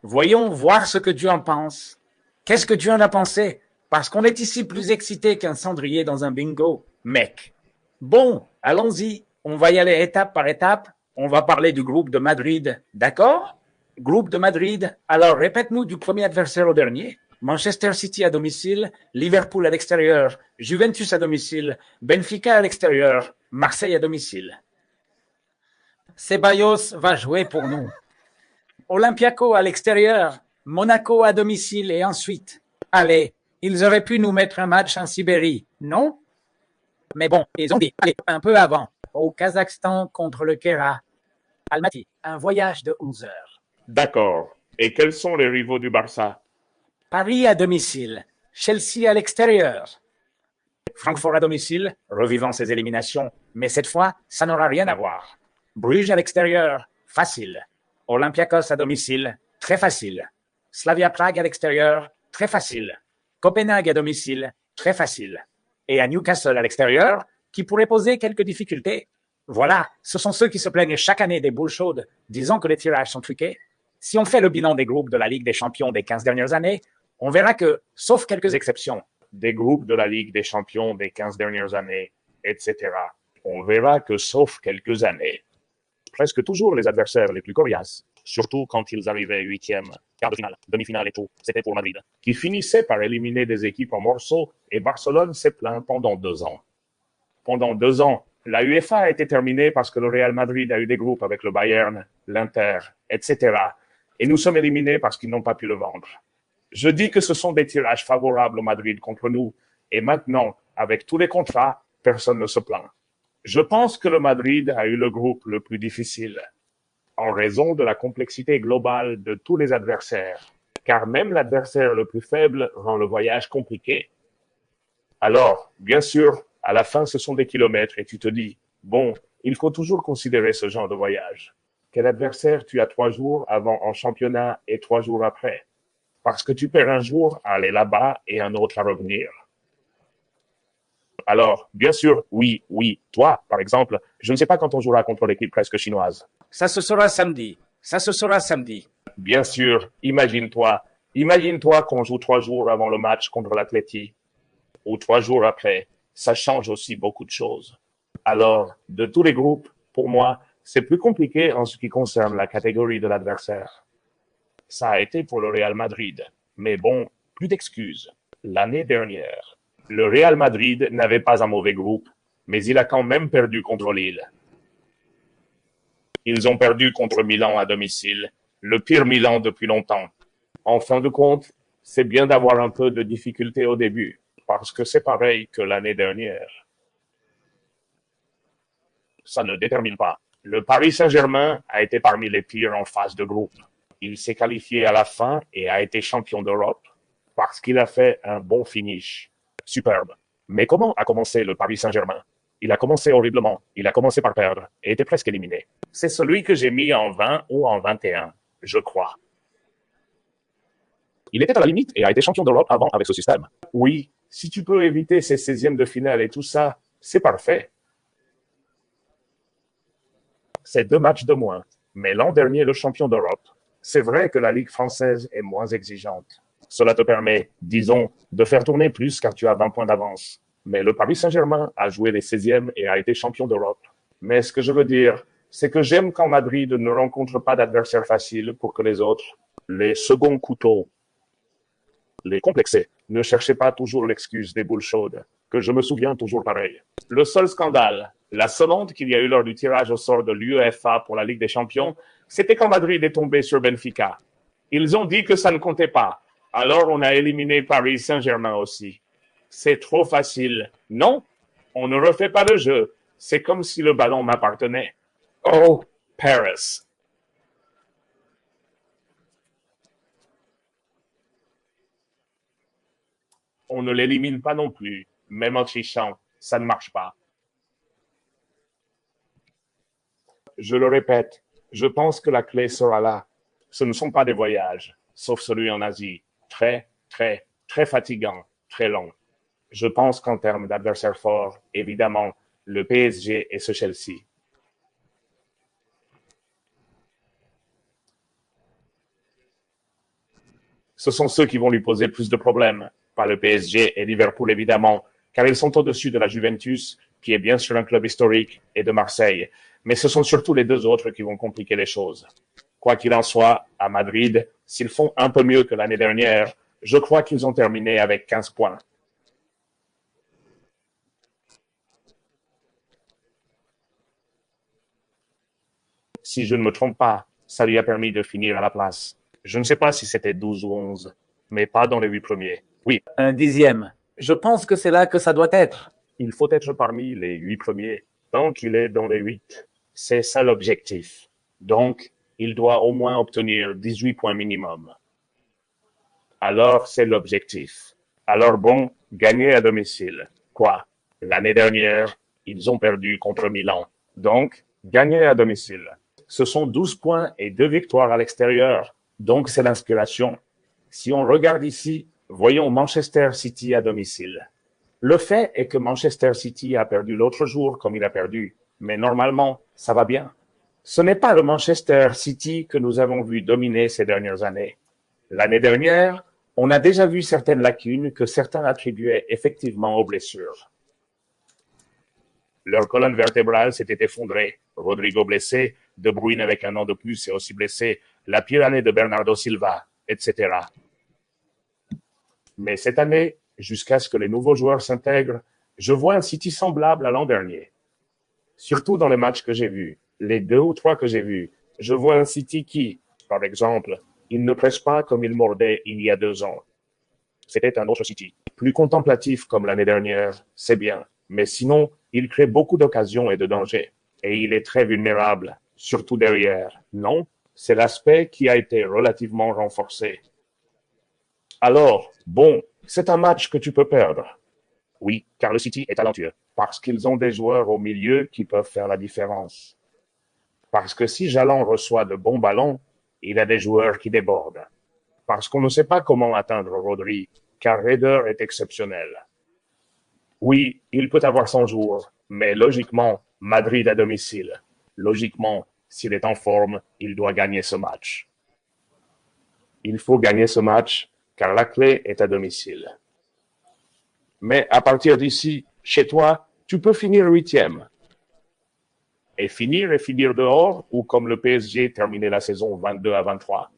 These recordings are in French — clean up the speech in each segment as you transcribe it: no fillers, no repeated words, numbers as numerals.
Voyons voir ce que tu en penses. Qu'est-ce que tu en as pensé? Parce qu'on est ici plus excité qu'un cendrier dans un bingo, mec. Bon, allons-y. On va y aller étape par étape. On va parler du groupe de Madrid, d'accord? Groupe de Madrid. Alors, répète-nous du premier adversaire au dernier. Manchester City à domicile, Liverpool à l'extérieur, Juventus à domicile, Benfica à l'extérieur, Marseille à domicile. Ceballos va jouer pour nous. Olympiaco à l'extérieur, Monaco à domicile et ensuite. Allez, ils auraient pu nous mettre un match en Sibérie, non? Mais bon, ils ont dit, allez, un peu avant, au Kazakhstan contre le Kera. Almaty, un voyage de 11 heures. D'accord. Et quels sont les rivaux du Barça? Paris à domicile, Chelsea à l'extérieur. Francfort à domicile, revivant ses éliminations, mais cette fois, ça n'aura rien à voir. Bruges à l'extérieur, facile. Olympiakos à domicile, très facile. Slavia Prague à l'extérieur, très facile. Copenhague à domicile, très facile. Et à Newcastle à l'extérieur, qui pourrait poser quelques difficultés. Voilà, ce sont ceux qui se plaignent chaque année des boules chaudes, disant que les tirages sont truqués. Si on fait le bilan des groupes de la Ligue des Champions des 15 dernières années, on verra que, sauf quelques exceptions, des groupes de la Ligue des Champions des 15 dernières années, etc. On verra que, sauf quelques années, presque toujours les adversaires les plus coriaces, surtout quand ils arrivaient huitième, quart de finale, demi-finale et tout, c'était pour Madrid, qui finissait par éliminer des équipes en morceaux, et Barcelone s'est plaint pendant 2 ans. Pendant 2 ans, la UEFA a été terminée parce que le Real Madrid a eu des groupes avec le Bayern, l'Inter, etc. Et nous sommes éliminés parce qu'ils n'ont pas pu le vendre. Je dis que ce sont des tirages favorables au Madrid contre nous. Et maintenant, avec tous les contrats, personne ne se plaint. Je pense que le Madrid a eu le groupe le plus difficile, en raison de la complexité globale de tous les adversaires, car même l'adversaire le plus faible rend le voyage compliqué. Alors, bien sûr, à la fin, ce sont des kilomètres et tu te dis, bon, il faut toujours considérer ce genre de voyage. Quel adversaire tu as 3 jours avant en championnat et 3 jours après? Parce que tu perds un jour à aller là-bas et un autre à revenir. Alors, bien sûr, oui, toi, par exemple, je ne sais pas quand on jouera contre l'équipe presque chinoise. Ça se sera samedi. Ça se sera samedi. Bien sûr, imagine-toi qu'on joue 3 jours avant le match contre l'Atleti, ou 3 jours après. Ça change aussi beaucoup de choses. Alors, de tous les groupes, pour moi, c'est plus compliqué en ce qui concerne la catégorie de l'adversaire. Ça a été pour le Real Madrid. Mais bon, plus d'excuses. L'année dernière, le Real Madrid n'avait pas un mauvais groupe, mais il a quand même perdu contre Lille. Ils ont perdu contre Milan à domicile, le pire Milan depuis longtemps. En fin de compte, c'est bien d'avoir un peu de difficulté au début, parce que c'est pareil que l'année dernière. Ça ne détermine pas. Le Paris Saint-Germain a été parmi les pires en phase de groupe. Il s'est qualifié à la fin et a été champion d'Europe parce qu'il a fait un bon finish. Superbe. Mais comment a commencé le Paris Saint-Germain? Il a commencé horriblement. Il a commencé par perdre et était presque éliminé. C'est celui que j'ai mis en 20 ou en 21, je crois. Il était à la limite et a été champion d'Europe avant avec ce système. Oui, si tu peux éviter ces 16e de finale et tout ça, c'est parfait. C'est 2 matchs de moins. Mais l'an dernier, le champion d'Europe, c'est vrai que la Ligue française est moins exigeante. Cela te permet, disons, de faire tourner plus car tu as 20 points d'avance. Mais le Paris Saint-Germain a joué les 16e et a été champion d'Europe. Mais ce que je veux dire, c'est que j'aime quand Madrid ne rencontre pas d'adversaires faciles pour que les autres, les seconds couteaux, les complexés, ne cherchez pas toujours l'excuse des boules chaudes, que je me souviens toujours pareil. Le seul scandale, la seule honte qu'il y a eu lors du tirage au sort de l'UEFA pour la Ligue des Champions, c'était quand Madrid est tombé sur Benfica. Ils ont dit que ça ne comptait pas. Alors on a éliminé Paris Saint-Germain aussi. C'est trop facile. Non, on ne refait pas le jeu. C'est comme si le ballon m'appartenait. Oh, Paris. On ne l'élimine pas non plus. Même en trichant, ça ne marche pas. Je le répète, je pense que la clé sera là. Ce ne sont pas des voyages, sauf celui en Asie. Très fatigant, très long. Je pense qu'en termes d'adversaires forts, évidemment, le PSG et ce Chelsea. ce sont ceux qui vont lui poser le plus de problèmes. Pas le PSG et Liverpool, évidemment, car ils sont au-dessus de la Juventus, qui est bien sûr un club historique, et de Marseille. Mais ce sont surtout les deux autres qui vont compliquer les choses. Quoi qu'il en soit, à Madrid, s'ils font un peu mieux que l'année dernière, je crois qu'ils ont terminé avec 15 points. Si je ne me trompe pas, ça lui a permis de finir à la place. Je ne sais pas si c'était 12 ou 11, mais pas dans les 8 premiers. Oui, Un dixième. Je pense que c'est là que ça doit être. il faut être parmi les 8 premiers, tant qu'il est dans les 8. C'est ça l'objectif. Donc, il doit au moins obtenir 18 points minimum. Alors, c'est l'objectif. Alors bon, gagner à domicile. Quoi? L'année dernière, ils ont perdu contre Milan. Donc, gagner à domicile. Ce sont 12 points et 2 victoires à l'extérieur. Donc, c'est l'inspiration. Si on regarde ici, voyons Manchester City à domicile. Le fait est que Manchester City a perdu l'autre jour comme il a perdu. Mais normalement, ça va bien. Ce n'est pas le Manchester City que nous avons vu dominer ces dernières années. L'année dernière, on a déjà vu certaines lacunes que certains attribuaient effectivement aux blessures. Leur colonne vertébrale s'était effondrée. Rodrigo blessé, De Bruyne avec un an de plus et aussi blessé, la pire année de Bernardo Silva, etc. Mais cette année, jusqu'à ce que les nouveaux joueurs s'intègrent, je vois un City semblable à l'an dernier. Surtout dans les matchs que j'ai vus, les 2 ou 3 que j'ai vus, je vois un City qui, par exemple, il ne presse pas comme il mordait il y a 2 ans. C'était un autre City. Plus contemplatif comme l'année dernière, c'est bien. Mais sinon, il crée beaucoup d'occasions et de dangers. Et il est très vulnérable, surtout derrière. Non, c'est l'aspect qui a été relativement renforcé. Alors, bon, c'est un match que tu peux perdre. Oui, car le City est talentueux. Parce qu'ils ont des joueurs au milieu qui peuvent faire la différence. Parce que si Jalon reçoit de bons ballons, il a des joueurs qui débordent. Parce qu'on ne sait pas comment atteindre Rodri, car Raider est exceptionnel. Oui, il peut avoir son jour, mais logiquement, Madrid à domicile. Logiquement, s'il est en forme, il doit gagner ce match. Il faut gagner ce match, car la clé est à domicile. Mais à partir d'ici, chez toi, tu peux finir 8e. Et finir dehors, ou comme le PSG terminer la saison 22 à 23.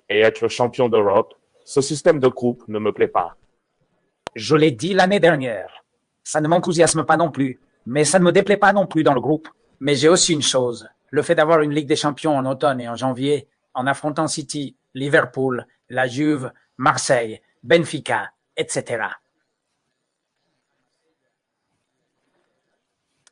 Et être champion d'Europe, ce système de coupe ne me plaît pas. Je l'ai dit l'année dernière. Ça ne m'enthousiasme pas non plus, mais ça ne me déplaît pas non plus dans le groupe. Mais j'ai aussi une chose, le fait d'avoir une Ligue des Champions en automne et en janvier, en affrontant City, Liverpool, la Juve, Marseille, Benfica, etc.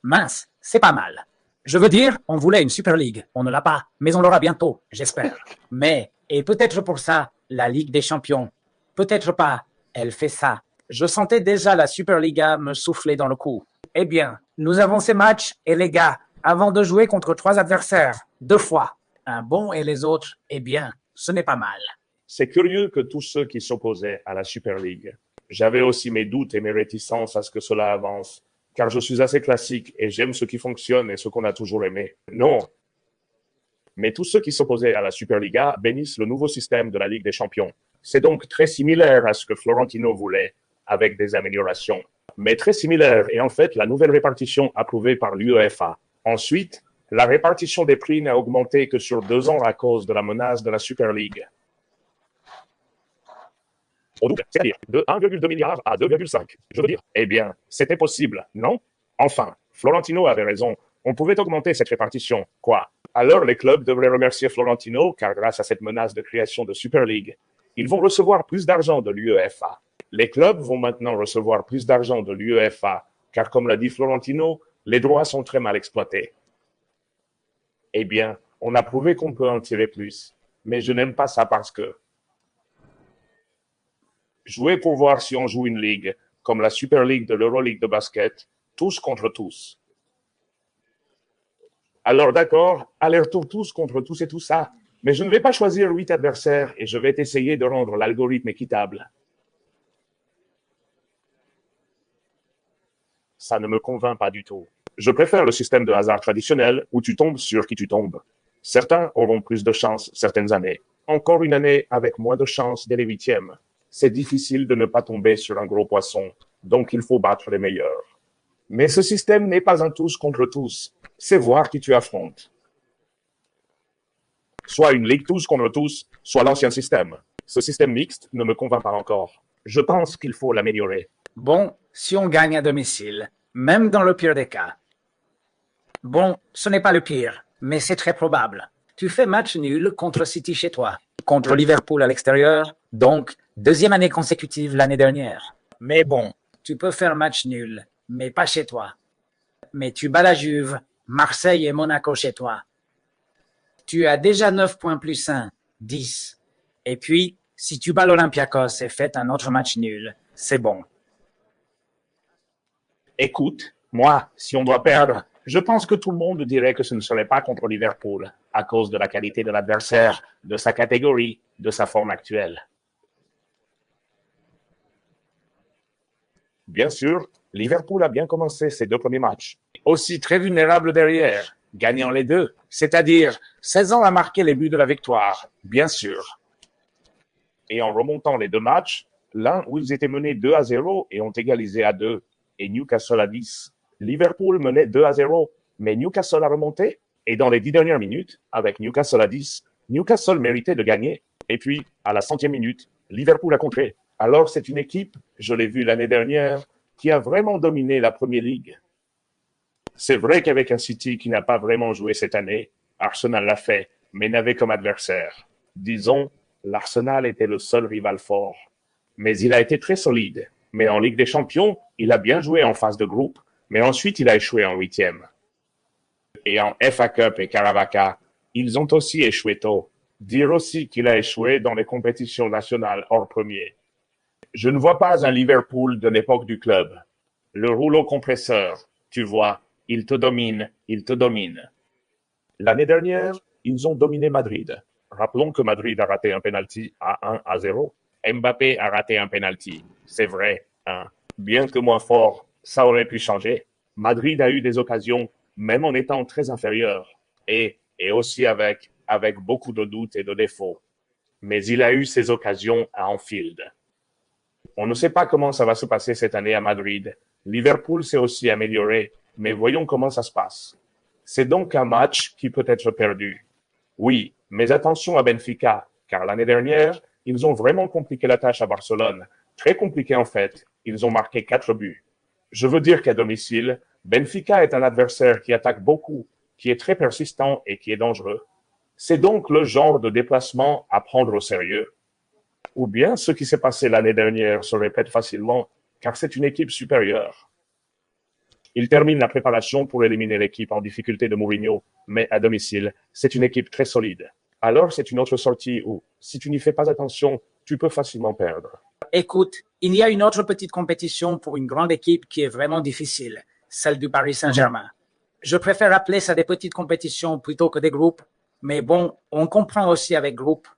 Mince, c'est pas mal. Je veux dire, on voulait une Super League. On ne l'a pas, mais on l'aura bientôt, j'espère. Mais, et peut-être pour ça, la Ligue des Champions. Peut-être pas, elle fait ça. Je sentais déjà la Superliga me souffler dans le cou. Eh bien, nous avons ces matchs, et les gars, avant de jouer contre 3 adversaires, 2 fois, un bon et les autres, eh bien, ce n'est pas mal. C'est curieux que tous ceux qui s'opposaient à la Super League, j'avais aussi mes doutes et mes réticences à ce que cela avance, car je suis assez classique et j'aime ce qui fonctionne et ce qu'on a toujours aimé. Non. Mais tous ceux qui s'opposaient à la Superliga bénissent le nouveau système de la Ligue des Champions. C'est donc très similaire à ce que Florentino voulait, avec des améliorations. Mais très similaire est en fait la nouvelle répartition approuvée par l'UEFA. Ensuite, la répartition des prix n'a augmenté que sur 2 ans à cause de la menace de la Super League. Au double, c'est-à-dire de 1,2 milliard à 2,5. Je veux dire, eh bien, c'était possible, non? Enfin, Florentino avait raison. On pouvait augmenter cette répartition. Quoi? Alors les clubs devraient remercier Florentino, car grâce à cette menace de création de Super League, ils vont recevoir plus d'argent de l'UEFA. Les clubs vont maintenant recevoir plus d'argent de l'UEFA, car comme l'a dit Florentino, les droits sont très mal exploités. Eh bien, on a prouvé qu'on peut en tirer plus. Mais je n'aime pas ça parce que jouer pour voir si on joue une ligue, comme la Super League de l'Euroleague de basket, tous contre tous. Alors d'accord, aller-retour tous contre tous et tout ça, mais je ne vais pas choisir 8 adversaires et je vais essayer de rendre l'algorithme équitable. Ça ne me convainc pas du tout. Je préfère le système de hasard traditionnel où tu tombes sur qui tu tombes. Certains auront plus de chance certaines années. Encore une année avec moins de chances dès les huitièmes. C'est difficile de ne pas tomber sur un gros poisson, donc il faut battre les meilleurs. Mais ce système n'est pas un tous contre tous, c'est voir qui tu affrontes. Soit une ligue tous contre tous, soit l'ancien système. Ce système mixte ne me convainc pas encore. Je pense qu'il faut l'améliorer. Bon, si on gagne à domicile, même dans le pire des cas. Bon, ce n'est pas le pire, mais c'est très probable. Tu fais match nul contre City chez toi, contre Liverpool à l'extérieur, donc deuxième année consécutive l'année dernière. Mais bon, tu peux faire match nul, mais pas chez toi. Mais tu bats la Juve, Marseille et Monaco chez toi. Tu as déjà 9 points plus 1, 10. Et puis, si tu bats l'Olympiakos et fais un autre match nul, c'est bon. Écoute, moi, si on doit perdre, je pense que tout le monde dirait que ce ne serait pas contre Liverpool, à cause de la qualité de l'adversaire, de sa catégorie, de sa forme actuelle. Bien sûr, Liverpool a bien commencé ses 2 premiers matchs. Aussi très vulnérable derrière, gagnant les 2, c'est-à-dire 16 ans à marquer les buts de la victoire, bien sûr. Et en remontant les 2 matchs, l'un où ils étaient menés 2-0 et ont égalisé à 2, et Newcastle à 10. Liverpool menait 2-0, mais Newcastle a remonté, et dans les 10 dernières minutes, avec Newcastle à 10, Newcastle méritait de gagner. Et puis, à la 100e minute, Liverpool a contré. Alors c'est une équipe, je l'ai vu l'année dernière, qui a vraiment dominé la Premier League. C'est vrai qu'avec un City qui n'a pas vraiment joué cette année, Arsenal l'a fait, mais n'avait comme adversaire. Disons, l'Arsenal était le seul rival fort. Mais il a été très solide. Mais en Ligue des Champions, il a bien joué en phase de groupe, mais ensuite il a échoué en 8e. Et en FA Cup et Carabao, ils ont aussi échoué tôt. Dire aussi qu'il a échoué dans les compétitions nationales hors premier. Je ne vois pas un Liverpool de l'époque du club. Le rouleau compresseur, tu vois, il te domine, il te domine. L'année dernière, ils ont dominé Madrid. Rappelons que Madrid a raté un penalty à 1-0. Mbappé a raté un penalty. C'est vrai, hein. Bien que moins fort, ça aurait pu changer. Madrid a eu des occasions, même en étant très inférieur. Et aussi avec beaucoup de doutes et de défauts. Mais il a eu ses occasions à Anfield. On ne sait pas comment ça va se passer cette année à Madrid. Liverpool s'est aussi amélioré, mais voyons comment ça se passe. C'est donc un match qui peut être perdu. Oui, mais attention à Benfica, car l'année dernière, ils ont vraiment compliqué la tâche à Barcelone. Très compliqué en fait, ils ont marqué 4 buts. Je veux dire qu'à domicile, Benfica est un adversaire qui attaque beaucoup, qui est très persistant et qui est dangereux. C'est donc le genre de déplacement à prendre au sérieux. Ou bien ce qui s'est passé l'année dernière se répète facilement, car c'est une équipe supérieure. Il termine la préparation pour éliminer l'équipe en difficulté de Mourinho, mais à domicile, c'est une équipe très solide. Alors c'est une autre sortie où, si tu n'y fais pas attention, tu peux facilement perdre. Écoute, il y a une autre petite compétition pour une grande équipe qui est vraiment difficile, celle du Paris Saint-Germain. Je préfère appeler ça des petites compétitions plutôt que des groupes, mais bon, on comprend aussi avec groupe.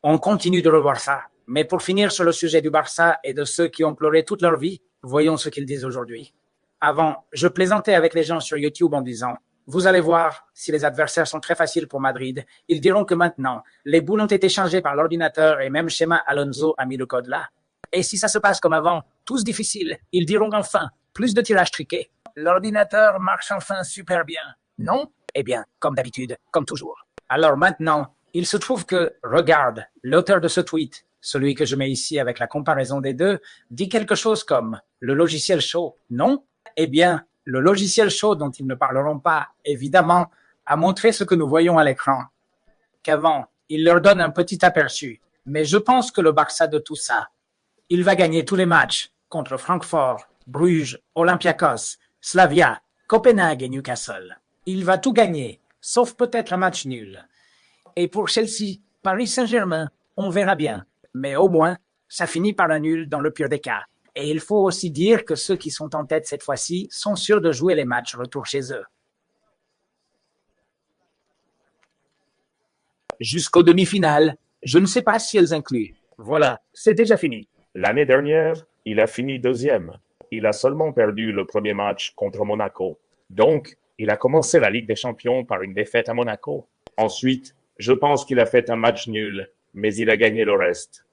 On continue de revoir ça. Mais pour finir sur le sujet du Barça et de ceux qui ont pleuré toute leur vie, voyons ce qu'ils disent aujourd'hui. Avant, je plaisantais avec les gens sur YouTube en disant « Vous allez voir, si les adversaires sont très faciles pour Madrid, ils diront que maintenant, les boules ont été changées par l'ordinateur et même Schéma Alonso a mis le code là. Et si ça se passe comme avant, tous difficiles, ils diront enfin, plus de tirages triqués. L'ordinateur marche enfin super bien. Non? Eh bien, comme d'habitude, comme toujours. Alors maintenant, il se trouve que, regarde, l'auteur de ce tweet, celui que je mets ici avec la comparaison des deux, dit quelque chose comme « le logiciel chaud ». Non? Eh bien, le logiciel chaud dont ils ne parleront pas, évidemment, a montré ce que nous voyons à l'écran. Qu'avant, il leur donne un petit aperçu. Mais je pense que le Barça de tout ça, il va gagner tous les matchs contre Francfort, Bruges, Olympiakos, Slavia, Copenhague et Newcastle. Il va tout gagner, sauf peut-être un match nul. Et pour Chelsea, Paris Saint-Germain, on verra bien. Mais au moins, ça finit par un nul dans le pire des cas. Et il faut aussi dire que ceux qui sont en tête cette fois-ci sont sûrs de jouer les matchs retour chez eux. Jusqu'aux demi-finales, je ne sais pas si elles incluent. Voilà, c'est déjà fini. L'année dernière, il a fini 2e. Il a seulement perdu le premier match contre Monaco. Donc, il a commencé la Ligue des Champions par une défaite à Monaco. Ensuite, je pense qu'il a fait un match nul mais il a gagné le reste.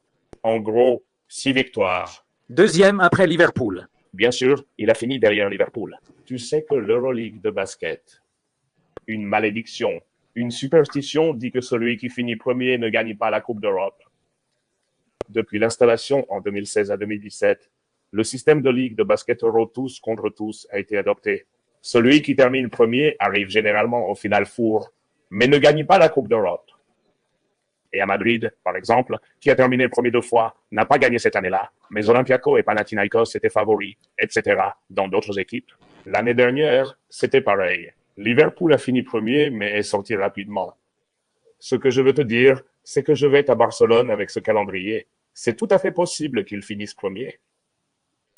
En gros, 6 victoires. Deuxième après Liverpool. Bien sûr, il a fini derrière Liverpool. Tu sais que l'Euroleague de basket, une malédiction, une superstition dit que celui qui finit premier ne gagne pas la Coupe d'Europe. Depuis l'installation en 2016 à 2017, le système de ligue de basket euro tous contre tous a été adopté. Celui qui termine premier arrive généralement au final four, mais ne gagne pas la Coupe d'Europe. Et à Madrid, par exemple, qui a terminé premier 2 fois, n'a pas gagné cette année-là, mais Olympiakos et Panathinaikos étaient favoris, etc. dans d'autres équipes. L'année dernière, c'était pareil. Liverpool a fini premier, mais est sorti rapidement. Ce que je veux te dire, c'est que je vais être à Barcelone avec ce calendrier. C'est tout à fait possible qu'il finisse premier.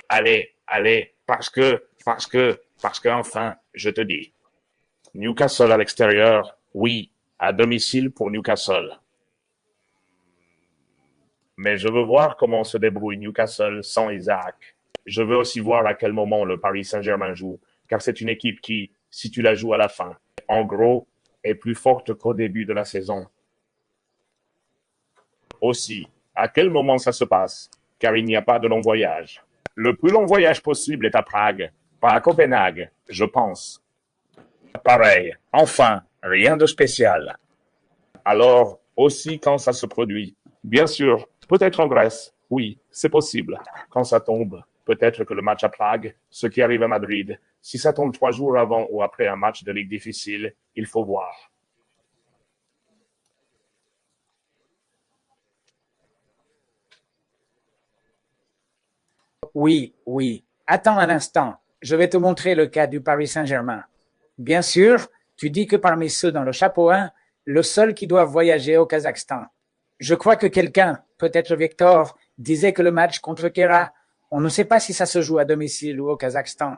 Allez, parce que, enfin, je te dis. Newcastle à l'extérieur, oui, à domicile pour Newcastle. Mais je veux voir comment se débrouille Newcastle sans Isaac. Je veux aussi voir à quel moment le Paris Saint-Germain joue, car c'est une équipe qui, si tu la joues à la fin, en gros, est plus forte qu'au début de la saison. Aussi, à quel moment ça se passe, car il n'y a pas de long voyage. Le plus long voyage possible est à Prague, pas à Copenhague, je pense. Pareil, enfin, rien de spécial. Alors, aussi quand ça se produit. Bien sûr, peut-être en Grèce, oui, c'est possible. Quand ça tombe, peut-être que le match à Prague, ce qui arrive à Madrid, si ça tombe 3 jours avant ou après un match de ligue difficile, il faut voir. Oui. Attends un instant. Je vais te montrer le cas du Paris Saint-Germain. Bien sûr, tu dis que parmi ceux dans le chapeau 1, le seul qui doit voyager au Kazakhstan. Je crois que quelqu'un, peut-être Victor, disait que le match contre Kera, on ne sait pas si ça se joue à domicile ou au Kazakhstan.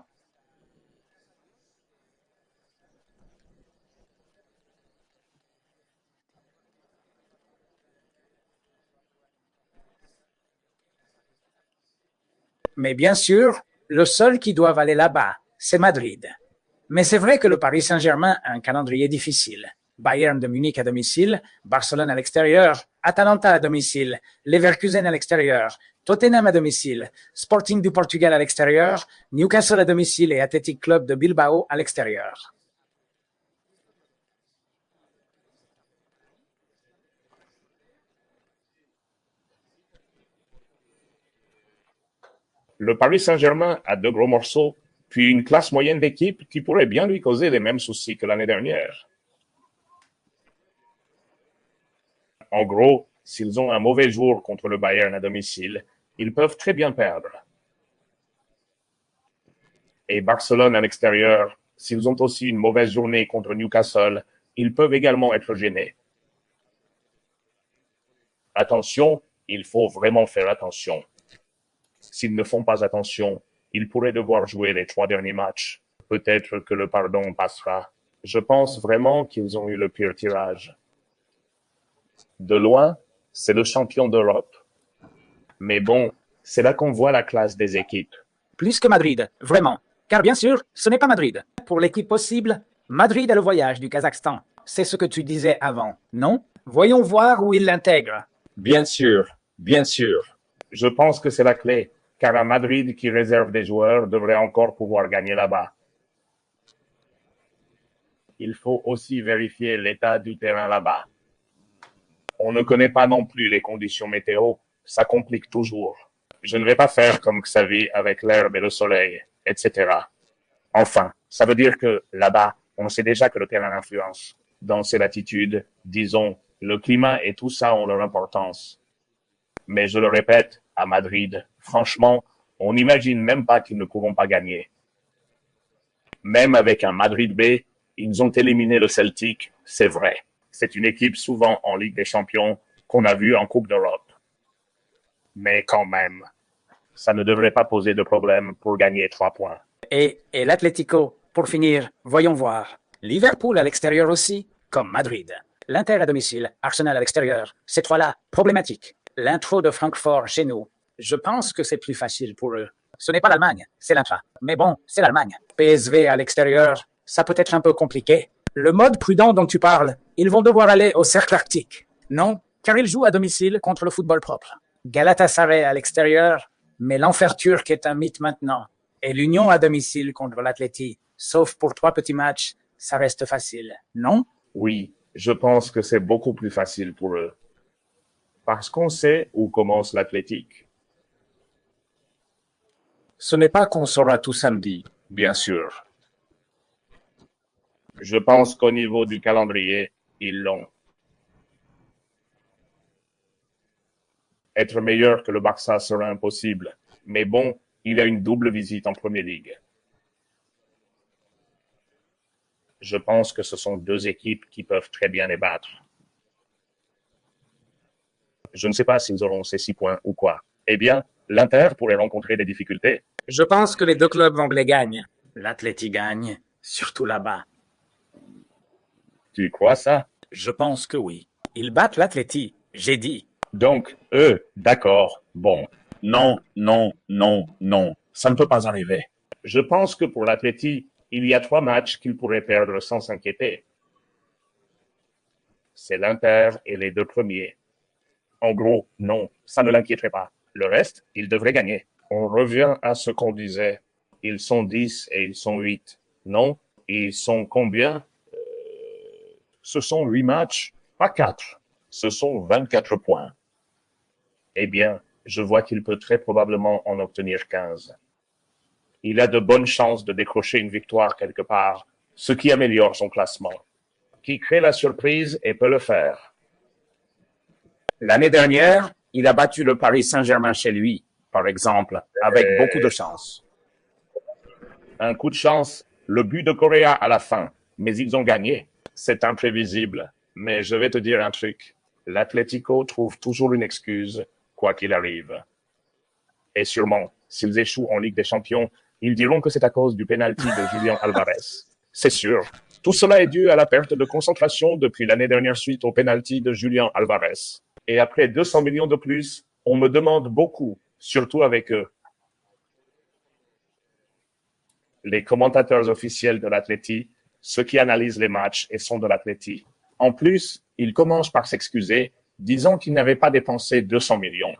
Mais bien sûr, le seul qui doit aller là-bas, c'est Madrid. Mais c'est vrai que le Paris Saint-Germain a un calendrier difficile. Bayern de Munich à domicile, Barcelone à l'extérieur, Atalanta à domicile, Leverkusen à l'extérieur, Tottenham à domicile, Sporting du Portugal à l'extérieur, Newcastle à domicile et Athletic Club de Bilbao à l'extérieur. Le Paris Saint-Germain a 2 gros morceaux, puis une classe moyenne d'équipe qui pourrait bien lui causer les mêmes soucis que l'année dernière. En gros, s'ils ont un mauvais jour contre le Bayern à domicile, ils peuvent très bien perdre. Et Barcelone à l'extérieur, s'ils ont aussi une mauvaise journée contre Newcastle, ils peuvent également être gênés. Attention, il faut vraiment faire attention. S'ils ne font pas attention, ils pourraient devoir jouer les 3 derniers matchs. Peut-être que le pardon passera. Je pense vraiment qu'ils ont eu le pire tirage. De loin, c'est le champion d'Europe. Mais bon, c'est là qu'on voit la classe des équipes. Plus que Madrid, vraiment. Car bien sûr, ce n'est pas Madrid. Pour l'équipe possible, Madrid a le voyage du Kazakhstan. C'est ce que tu disais avant, non? Voyons voir où il l'intègre. Bien sûr. Je pense que c'est la clé, car un Madrid qui réserve des joueurs devrait encore pouvoir gagner là-bas. Il faut aussi vérifier l'état du terrain là-bas. On ne connaît pas non plus les conditions météo, ça complique toujours. Je ne vais pas faire comme Xavi avec l'herbe et le soleil, etc. Enfin, ça veut dire que là-bas, on sait déjà que le terrain influence. Dans ces latitudes, disons, le climat et tout ça ont leur importance. Mais je le répète, à Madrid, franchement, on n'imagine même pas qu'ils ne pourront pas gagner. Même avec un Madrid B, ils ont éliminé le Celtic, c'est vrai. C'est une équipe souvent en Ligue des Champions qu'on a vue en Coupe d'Europe. Mais quand même, ça ne devrait pas poser de problème pour gagner 3 points. Et l'Atlético, pour finir, voyons voir. Liverpool à l'extérieur aussi, comme Madrid. L'Inter à domicile, Arsenal à l'extérieur. Ces 3-là, problématiques. L'intro de Francfort chez nous. Je pense que c'est plus facile pour eux. Ce n'est pas l'Allemagne, c'est l'intra. Mais bon, c'est l'Allemagne. PSV à l'extérieur, ça peut être un peu compliqué. Le mode prudent dont tu parles, ils vont devoir aller au cercle arctique. Non? car il joue à domicile contre le football propre. Galatasaray à l'extérieur, mais l'enfer turc est un mythe maintenant. Et l'Union à domicile contre l'Atleti, sauf pour 3 petits matchs, ça reste facile, non? Oui, je pense que c'est beaucoup plus facile pour eux. Parce qu'on sait où commence l'Athletic. Ce n'est pas qu'on saura tout samedi, bien sûr. Je pense qu'au niveau du calendrier, ils l'ont. Être meilleur que le Barça sera impossible. Mais bon, il y a une double visite en Premier League. Je pense que ce sont deux équipes qui peuvent très bien les battre. Je ne sais pas s'ils auront ces 6 points ou quoi. Eh bien, l'Inter pourrait rencontrer des difficultés. Je pense que les deux clubs anglais gagnent. L'Atleti gagne, surtout là-bas. Tu crois ça? Je pense que oui. Ils battent l'Atleti, j'ai dit. Donc, d'accord, bon. Non, non, non, non. Ça ne peut pas arriver. Je pense que pour l'Atleti, il y a 3 matchs qu'ils pourraient perdre sans s'inquiéter. C'est l'Inter et les 2 premiers. En gros, non, ça ne l'inquiéterait pas. Le reste, ils devraient gagner. On revient à ce qu'on disait. Ils sont 10 et ils sont 8. Non? Ils sont combien? Ce sont 8 matchs, pas 4. Ce sont 24 points. Eh bien, je vois qu'il peut très probablement en obtenir 15. Il a de bonnes chances de décrocher une victoire quelque part, ce qui améliore son classement. Qui crée la surprise et peut le faire. L'année dernière, il a battu le Paris Saint-Germain chez lui, par exemple, avec beaucoup de chance. Un coup de chance, le but de Correa à la fin, mais ils ont gagné. C'est imprévisible, mais je vais te dire un truc. L'Atlético trouve toujours une excuse, quoi qu'il arrive. Et sûrement, s'ils échouent en Ligue des Champions, ils diront que c'est à cause du pénalty de Julián Álvarez. C'est sûr. Tout cela est dû à la perte de concentration depuis l'année dernière suite au pénalty de Julián Álvarez. Et après 200 millions de plus, on me demande beaucoup, surtout avec eux. Les commentateurs officiels de l'Atleti, ceux qui analysent les matchs et sont de l'Atleti. En plus, ils commencent par s'excuser, disant qu'ils n'avaient pas dépensé 200 millions.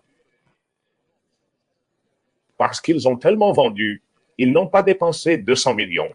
Parce qu'ils ont tellement vendu, ils n'ont pas dépensé 200 millions.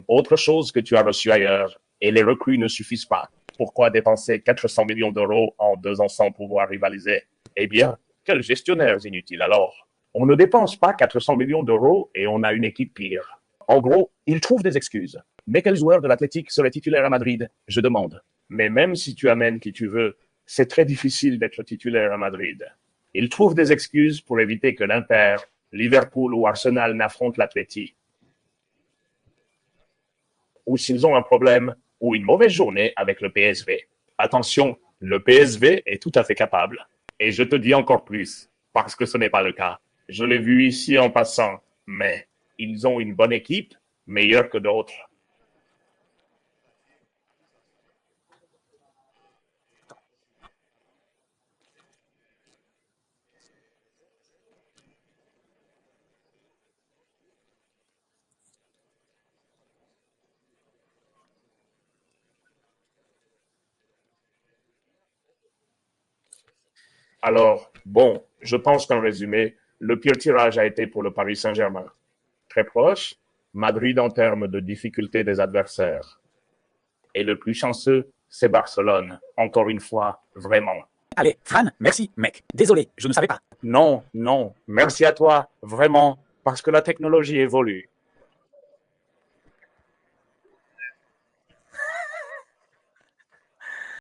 Autre chose que tu as reçu ailleurs, et les recrues ne suffisent pas. Pourquoi dépenser 400 millions d'euros en 2 ans sans pouvoir rivaliser? Eh bien, quels gestionnaires inutiles alors? On ne dépense pas 400 millions d'euros et on a une équipe pire. En gros, ils trouvent des excuses. Mais quel joueur de l'Athletic serait titulaire à Madrid? Je demande. Mais même si tu amènes qui tu veux, c'est très difficile d'être titulaire à Madrid. Ils trouvent des excuses pour éviter que l'Inter, Liverpool ou Arsenal n'affrontent l'Atleti. Ou s'ils ont un problème ou une mauvaise journée avec le PSV. Attention, le PSV est tout à fait capable. Et je te dis encore plus, parce que ce n'est pas le cas. Je l'ai vu ici en passant, mais ils ont une bonne équipe, meilleure que d'autres. Alors, bon, je pense qu'en résumé, le pire tirage a été pour le Paris Saint-Germain. Très proche, Madrid en termes de difficulté des adversaires. Et le plus chanceux, c'est Barcelone. Encore une fois, vraiment. Allez, Fran, merci, mec. Désolé, je ne savais pas. Non, non, merci à toi, vraiment, parce que la technologie évolue.